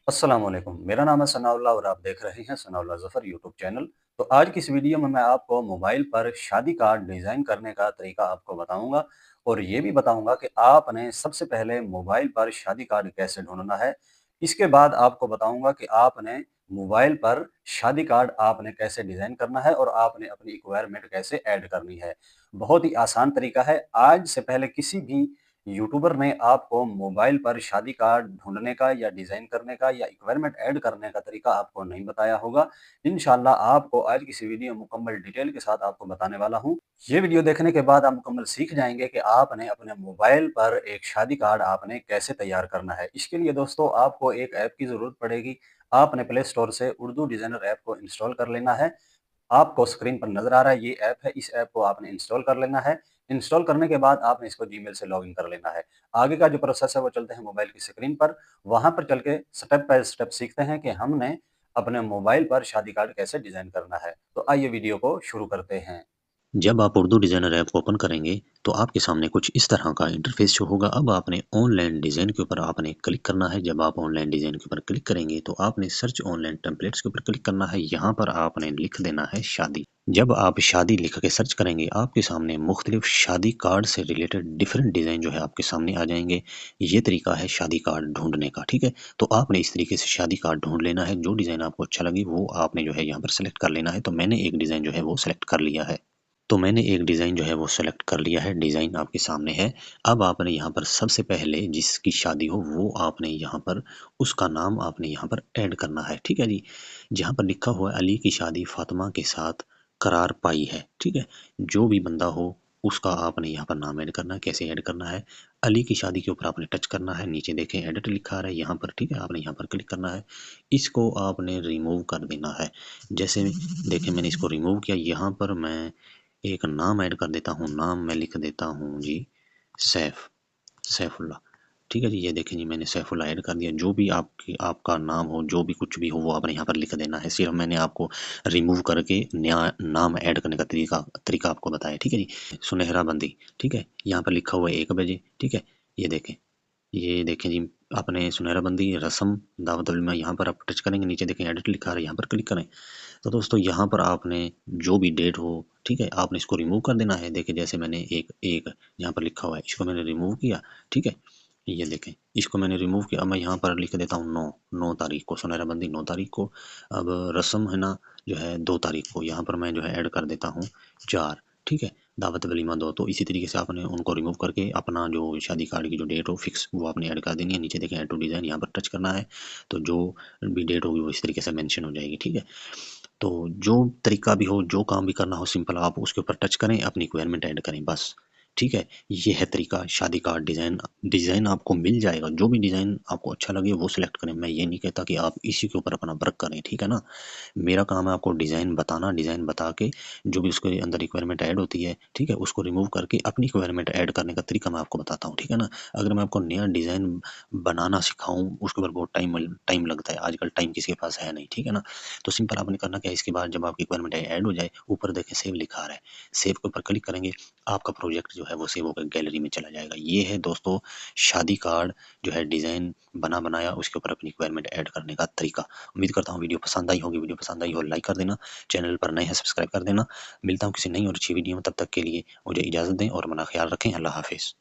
अस्सलाम वालेकुम। मेरा नाम है सनाउल्लाह और आप देख रहे हैं सनाउल्लाह ज़फ़र यूट्यूब चैनल। तो आज की इस वीडियो में मैं आपको मोबाइल पर शादी कार्ड डिज़ाइन करने का तरीका आपको बताऊँगा और ये भी बताऊँगा कि आपने सबसे पहले मोबाइल पर शादी कार्ड कैसे ढूँढना है। इसके बाद आपको बताऊँगा कि आपने मोबाइल पर शादी कार्ड आपने कैसे डिज़ाइन करना है और आपने अपनी रिक्वायरमेंट कैसे ऐड करनी है। बहुत ही आसान तरीका है। आज से पहले किसी भी यूट्यूबर ने आपको मोबाइल पर शादी कार्ड ढूँढने का या डिज़ाइन करने का या रिक्वायरमेंट ऐड करने का तरीका आपको नहीं बताया होगा। इंशाअल्लाह आपको आज की इस वीडियो मुकम्मल डिटेल के साथ आपको बताने वाला हूँ। ये वीडियो देखने के बाद आप मुकम्मल सीख जाएँगे कि आपने अपने मोबाइल पर एक शादी कार्ड आपने कैसे तैयार करना है। इसके लिए दोस्तों आपको एक ऐप की ज़रूरत पड़ेगी। आपने प्ले स्टोर से उर्दू डिज़ाइनर ऐप को इंस्टॉल कर लेना है। आपको स्क्रीन पर नज़र आ रहा है ये ऐप है, इस ऐप को आपने इंस्टॉल कर लेना है। इंस्टॉल करने के बाद आपने इसको जीमेल से लॉगिन कर लेना है। आगे का जो प्रोसेस है वो चलते हैं मोबाइल की स्क्रीन पर, वहाँ पर चल के स्टेप बाय स्टेप सीखते हैं कि हमने अपने मोबाइल पर शादी कार्ड कैसे डिज़ाइन करना है। तो आइए वीडियो को शुरू करते हैं। जब आप उर्दू डिज़ाइनर ऐप ओपन करेंगे तो आपके सामने कुछ इस तरह का इंटरफेस शो होगा। अब आपने ऑनलाइन डिज़ाइन के ऊपर आपने क्लिक करना है। जब आप ऑनलाइन डिज़ाइन के ऊपर क्लिक करेंगे तो आपने सर्च ऑनलाइन टेम्पलेट्स के ऊपर क्लिक करना है। यहाँ पर आपने लिख देना है शादी। जब आप शादी लिख के सर्च करेंगे आपके सामने मुख्तलिफ शादी कार्ड से रिलेटेड डिफरेंट डिज़ाइन जो है आपके सामने आ जाएंगे। ये तरीका है शादी कार्ड ढूंढने का, ठीक है। तो आपने इस तरीके से शादी कार्ड ढूंढ लेना है। जो डिज़ाइन आपको अच्छा लगे वो आपने जो है यहाँ पर सेलेक्ट कर लेना है। तो मैंने एक डिज़ाइन जो है वो सेलेक्ट कर लिया है। तो मैंने एक डिज़ाइन जो है वो सेलेक्ट कर लिया है। डिज़ाइन आपके सामने है। अब आपने यहाँ पर सबसे पहले जिसकी शादी हो वो आपने यहाँ पर उसका नाम आपने यहाँ पर ऐड करना है, ठीक है जी। जहाँ पर लिखा हुआ है अली की शादी फातिमा के साथ करार पाई है, ठीक है। जो भी बंदा हो उसका आपने यहाँ पर नाम ऐड करना है। कैसे ऐड करना है? अली की शादी के ऊपर आपने टच करना है। नीचे देखें एडिट लिखा आ रहा है यहाँ पर, ठीक है। आपने यहाँ पर क्लिक करना है। इसको आपने रिमूव कर देना है। जैसे देखें मैंने इसको रिमूव किया। यहाँ पर मैं एक नाम ऐड कर देता हूँ। नाम मैं लिख देता हूँ जी सैफुल्ला, ठीक है जी। ये देखें जी मैंने सैफुल्ला ऐड कर दिया। जो भी आपका नाम हो, जो भी कुछ भी हो वो आपने यहाँ पर लिख देना है। सिर्फ मैंने आपको रिमूव करके नया नाम ऐड करने का तरीका आपको बताया, ठीक है जी। सुनहरा बंदी, ठीक है। यहाँ पर लिखा हुआ है 1 बजे, ठीक है। ये देखें जी। आपने सुनहरा बंदी रस्म दावत वलीमा यहाँ पर आप टच करेंगे। नीचे देखें एडिट लिखा है, यहाँ पर क्लिक करें। तो दोस्तों यहाँ पर आपने जो भी डेट हो, ठीक है, आपने इसको रिमूव कर देना है। देखिए जैसे मैंने एक एक यहाँ पर लिखा हुआ है, इसको मैंने रिमूव किया, ठीक है। ये देखें इसको मैंने रिमूव किया। अब मैं यहाँ पर लिख देता हूँ 9 तारीख को, सुनहरा बंदी 9 तारीख को। अब रस्म है ना जो है 2 तारीख को। यहाँ पर मैं जो है ऐड कर देता हूँ 4, ठीक है। दावत वलीमा 2। तो इसी तरीके से आपने उनको रिमूव करके अपना जो शादी कार्ड की जो डेट हो फिक्स वो आपने ऐड कर देनी है। नीचे देखें ऐड टू डिज़ाइन, यहाँ पर टच करना है। तो जो भी डेट होगी वो इस तरीके से मेंशन हो जाएगी, ठीक है। तो जो तरीका भी हो, जो काम भी करना हो, सिंपल आप उसके ऊपर टच करें, अपनी रिक्वायरमेंट ऐड करें, बस, ठीक है। ये है तरीका शादी का डिज़ाइन। डिज़ाइन आपको मिल जाएगा। जो भी डिज़ाइन आपको अच्छा लगे वो सिलेक्ट करें। मैं ये नहीं कहता कि आप इसी के ऊपर अपना वर्क करें, ठीक है ना। मेरा काम है आपको डिज़ाइन बताना। डिज़ाइन बता के जो भी उसके अंदर रिक्वायरमेंट ऐड होती है, ठीक है, उसको रिमूव करके अपनी रिक्वायरमेंट ऐड करने का तरीका मैं आपको बताता हूँ, ठीक है ना। अगर मैं आपको नया डिज़ाइन बनाना सिखाऊँ उसके ऊपर बहुत टाइम लगता है। आजकल टाइम किसी के पास है नहीं, ठीक है ना। तो सिंपल आपने करना क्या है, इसके बाद जब आपकी रिक्वायरमेंट ऐड हो जाए ऊपर देखें सेव लिखा आ रहा है। सेव के ऊपर क्लिक करेंगे, आपका प्रोजेक्ट जो है वो सेव होकर गैलरी में चला जाएगा। ये है दोस्तों शादी कार्ड जो है डिज़ाइन बना बनाया उसके ऊपर अपनी रिक्वायरमेंट ऐड करने का तरीका। उम्मीद करता हूँ वीडियो पसंद आई होगी। वीडियो पसंद आई हो लाइक कर देना, चैनल पर नए हैं सब्सक्राइब कर देना। मिलता हूँ किसी नई और अच्छी वीडियो में, तब तक के लिए मुझे इजाज़त दें और अपना ख्याल रखें। अल्लाह हाफिज़।